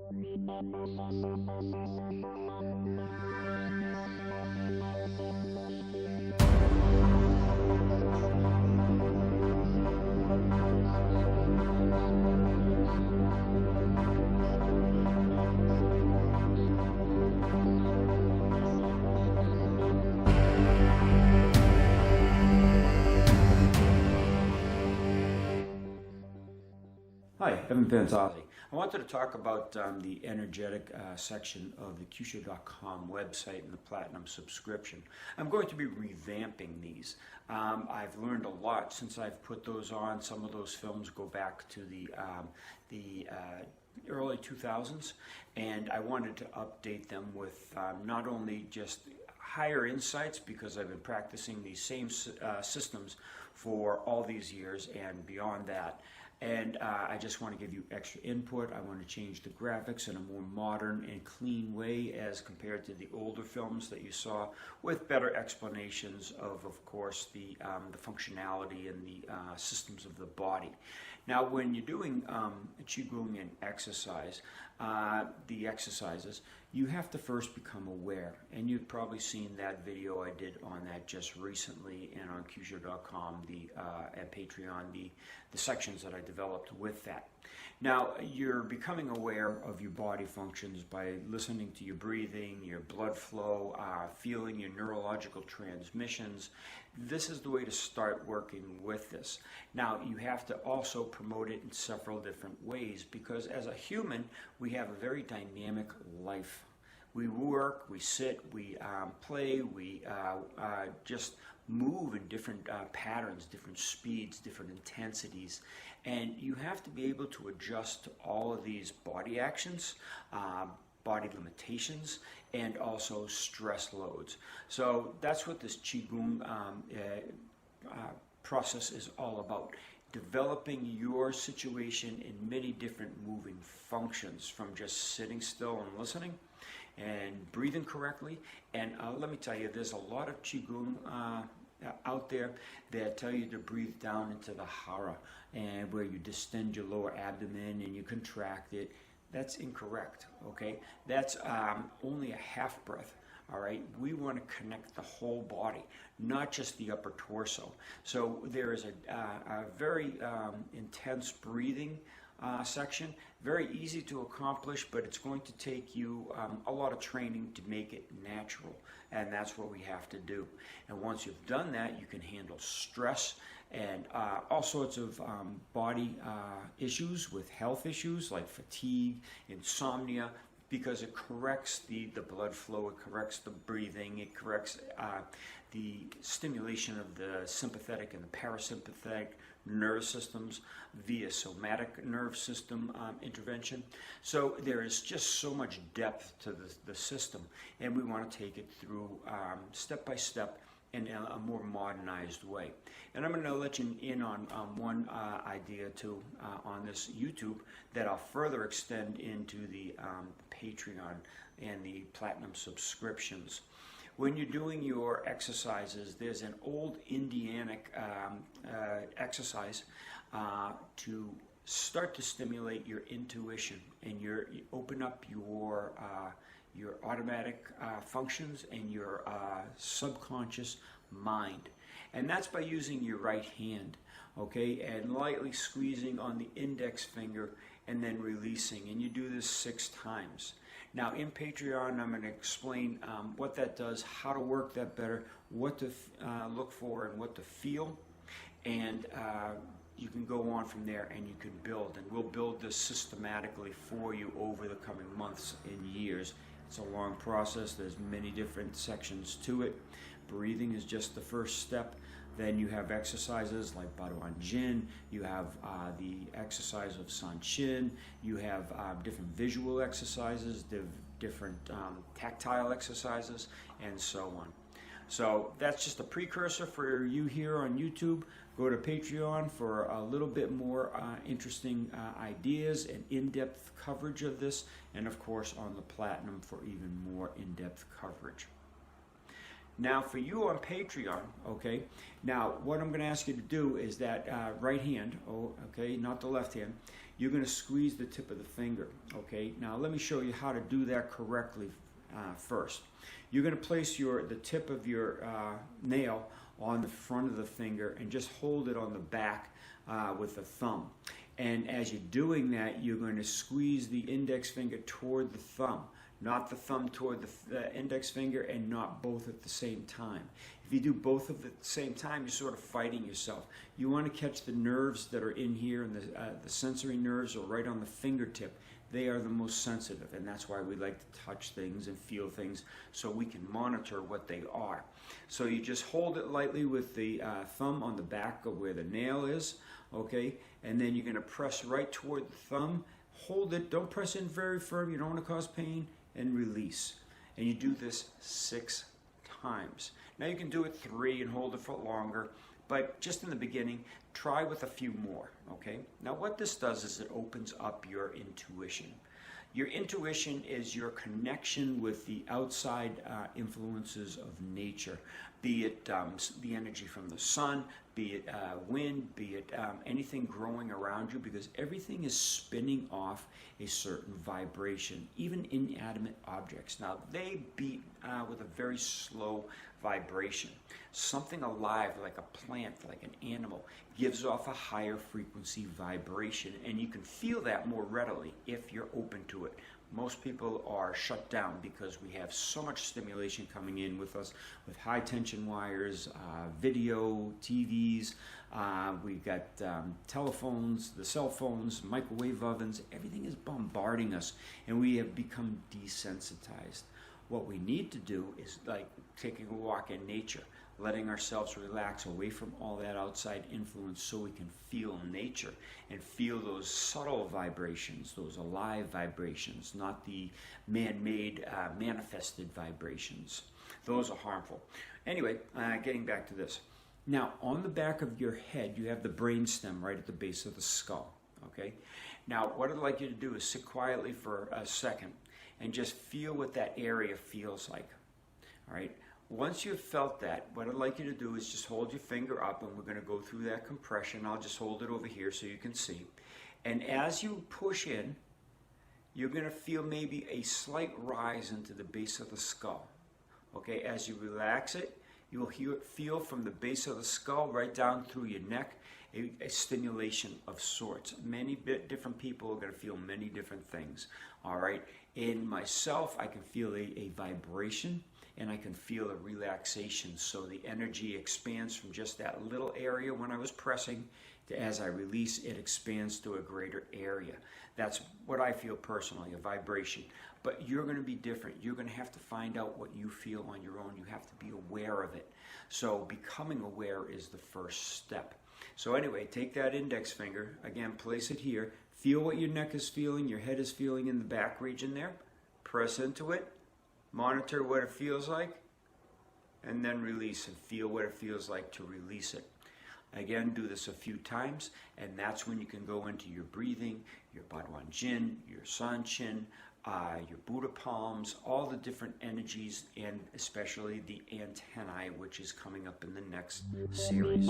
Hi, Evan Pantazi. I wanted to talk about the energetic section of the Kyusho.com website and the Platinum subscription. I'm going to be revamping these. I've learned a lot since I've put those on. Some of those films go back to the early 2000s, and I wanted to update them with not only just higher insights, because I've been practicing these same systems for all these years and beyond that. And I just want to give you extra input. I want to change the graphics in a more modern and clean way as compared to the older films that you saw, with better explanations of course, the functionality and the systems of the body. Now, when you're doing Qigong and exercise, the exercises, you have to first become aware. And you've probably seen that video I did on that just recently, and on Kyusho.com, and Patreon, the sections that I developed with that. Now, you're becoming aware of your body functions by listening to your breathing, your blood flow, feeling your neurological transmissions. This is the way to start working with this. Now, you have to also promote it in several different ways, because as a human, we have a very dynamic life. We work, we sit, we play, we just move in different patterns, different speeds, different intensities. And you have to be able to adjust to all of these body actions, body limitations, and also stress loads. So that's what this Qigong process is all about. Developing your situation in many different moving functions, from just sitting still and listening and breathing correctly. And let me tell you, there's a lot of Qigong out there that tell you to breathe down into the hara, and where you distend your lower abdomen and you contract it. That's incorrect, okay? That's only a half breath. All right, we want to connect the whole body, not just the upper torso. So there is a very intense breathing section, very easy to accomplish, but it's going to take you a lot of training to make it natural, and that's what we have to do. And once you've done that, you can handle stress and all sorts of body issues with health issues like fatigue, insomnia, because it corrects the blood flow, it corrects the breathing, it corrects the stimulation of the sympathetic and the parasympathetic nervous systems via somatic nerve system intervention. So there is just so much depth to the system, and we want to take it through step by step in a more modernized way. And I'm going to let you in on one idea too on this YouTube that I'll further extend into the Patreon and the Platinum subscriptions. When you're doing your exercises, there's an old Indianic exercise to start to stimulate your intuition, and you open up your automatic functions and your subconscious mind. And that's by using your right hand, okay, and lightly squeezing on the index finger and then releasing. And you do this 6 times. Now in Patreon, I'm going to explain what that does, how to work that better, what to look for and what to feel. And you can go on from there and you can build. And we'll build this systematically for you over the coming months and years. It's a long process. There's many different sections to it. Breathing is just the first step. Then you have exercises like Baruan Jin, you have the exercise of San Shin, you have different visual exercises, different tactile exercises, and so on. So that's just a precursor for you here on YouTube. Go to Patreon for a little bit more interesting ideas and in-depth coverage of this, and of course on the Platinum for even more in-depth coverage. Now for you on Patreon, okay, now what I'm going to ask you to do is that right hand, okay, not the left hand, you're going to squeeze the tip of the finger, okay? Now let me show you how to do that correctly first. You're going to place the tip of your nail on the front of the finger and just hold it on the back with the thumb. And as you're doing that, you're going to squeeze the index finger toward the thumb, not the thumb toward the index finger, and not both at the same time. If you do both at the same time, you're sort of fighting yourself. You want to catch the nerves that are in here, and the sensory nerves are right on the fingertip. They are the most sensitive, and that's why we like to touch things and feel things so we can monitor what they are. So you just hold it lightly with the thumb on the back of where the nail is, okay? And then you're going to press right toward the thumb. Hold it, don't press in very firm, you don't want to cause pain, and release. And you do this 6 times. Now you can do it 3 and hold it for longer, but just in the beginning, try with a few more, okay? Now what this does is it opens up your intuition. Your intuition is your connection with the outside influences of nature, be it the energy from the sun, be it wind, be it anything growing around you, because everything is spinning off a certain vibration, even inanimate objects. Now, they beat with a very slow vibration. Something alive, like a plant, like an animal, gives off a higher frequency vibration, and you can feel that more readily if you're open to it. Most people are shut down because we have so much stimulation coming in with us, with high tension wires, video, TVs, we've got telephones, the cell phones, microwave ovens. Everything is bombarding us, and we have become desensitized. What we need to do is like taking a walk in nature, letting ourselves relax away from all that outside influence so we can feel nature and feel those subtle vibrations, those alive vibrations, not the man-made, manifested vibrations. Those are harmful. Anyway, getting back to this. Now, on the back of your head, you have the brainstem right at the base of the skull, okay? Now, what I'd like you to do is sit quietly for a second and just feel what that area feels like, all right? Once you've felt that, what I'd like you to do is just hold your finger up, and we're going to go through that compression. I'll just hold it over here so you can see. And as you push in, you're going to feel maybe a slight rise into the base of the skull. Okay, as you relax it, you will feel from the base of the skull right down through your neck a stimulation of sorts. Many different people are going to feel many different things. All right, in myself, I can feel a vibration, and I can feel a relaxation. So the energy expands from just that little area when I was pressing to, as I release, it expands to a greater area. That's what I feel personally, a vibration. But you're going to be different. You're going to have to find out what you feel on your own. You have to be aware of it. So becoming aware is the first step. So anyway, take that index finger, again, place it here. Feel what your neck is feeling, your head is feeling in the back region there. Press into it. Monitor what it feels like, and then release, and feel what it feels like to release it. Again, do this a few times, and that's when you can go into your breathing, your Bhagwan Jin, your San Chin, your Buddha palms, all the different energies, and especially the antennae, which is coming up in the next series.